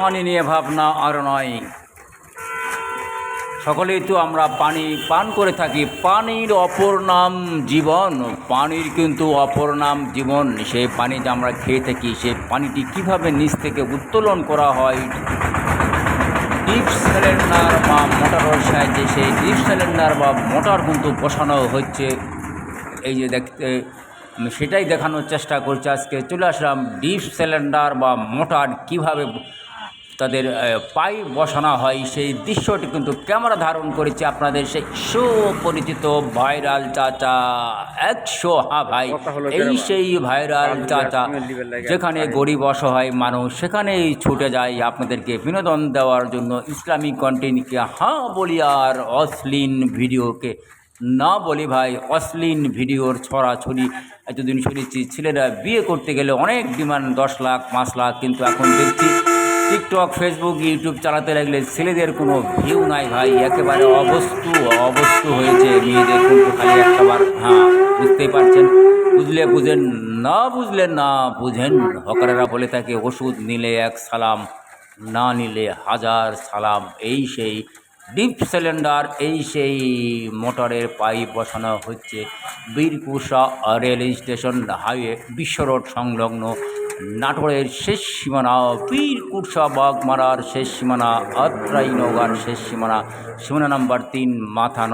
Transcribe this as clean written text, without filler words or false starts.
পানি নিয়ে ভাবনা আর নয়। সকলেই তো আমরা পানি পান করে থাকি। পানির অপর নাম জীবন, পানির কিন্তু অপর নাম জীবন। সেই পানি যে আমরা খেয়ে থাকি, সেই পানিটি কিভাবে নিচ থেকে উত্তোলন করা হয় ডিপ সিলিন্ডার বা মোটরের সাহায্যে, সেই ডিপ সিলিন্ডার বা মোটর কিন্তু বসানো হচ্ছে। এই যে দেখতে আমি সেটাই দেখানোর চেষ্টা করছি। আজকে চলে আসলাম ডিপ সিলিন্ডার বা মোটর কীভাবে তাদের পাইপ বসানো হয়, সেই দৃশ্যটি কিন্তু ক্যামেরা ধারণ করেছে আপনাদের সেই সুপরিচিত ভাইরাল চাচা 100। হ্যাঁ ভাই, এই সেই ভাইরাল চাচা, যেখানে গরিব অসহায় মানুষ সেখানেই ছুটে যায় আপনাদেরকে বিনোদন দেওয়ার জন্য, ইসলামিক কন্টেন্টকে হ্যাঁ বলি আর অশ্লীল ভিডিওকে না বলি ভাই। অশ্লীল ভিডিওর ছড়াছড়ি এতদিন শুনেছি ছেলেরা বিয়ে করতে গেলে অনেক ডিমান্ড, 10 লাখ 5 লাখ, কিন্তু এখন দেখছি টিকটক ফেসবুক ইউটিউব চালাতে লাগলে ছেলেদের কোনো ভিউ নাই ভাই, একেবারে অবস্তু হয়েছে মেয়েদের। কিন্তু খালি একটাবার হ্যাঁ বুঝতেই পারছেন, বুঝলে বুঝেন, না বুঝলে না বুঝেন। হকারেরা বলে থাকে ওষুধ নিলে 1 সালাম, না নিলে 1000 সালাম। এই সেই ডিপ সিলিন্ডার, এই সেই মোটরের পাইপ বসানো হচ্ছে বীরকুশা রেল স্টেশন হাইওয়ে বিশ্ব রোড সংলগ্ন নাটোরের শেষ সীমানা, বীরকুশা বাগমারার শেষ সীমানা, আত্রাই নওগাঁর শেষ সীমানা, সীমানা নাম্বার 3 মাথা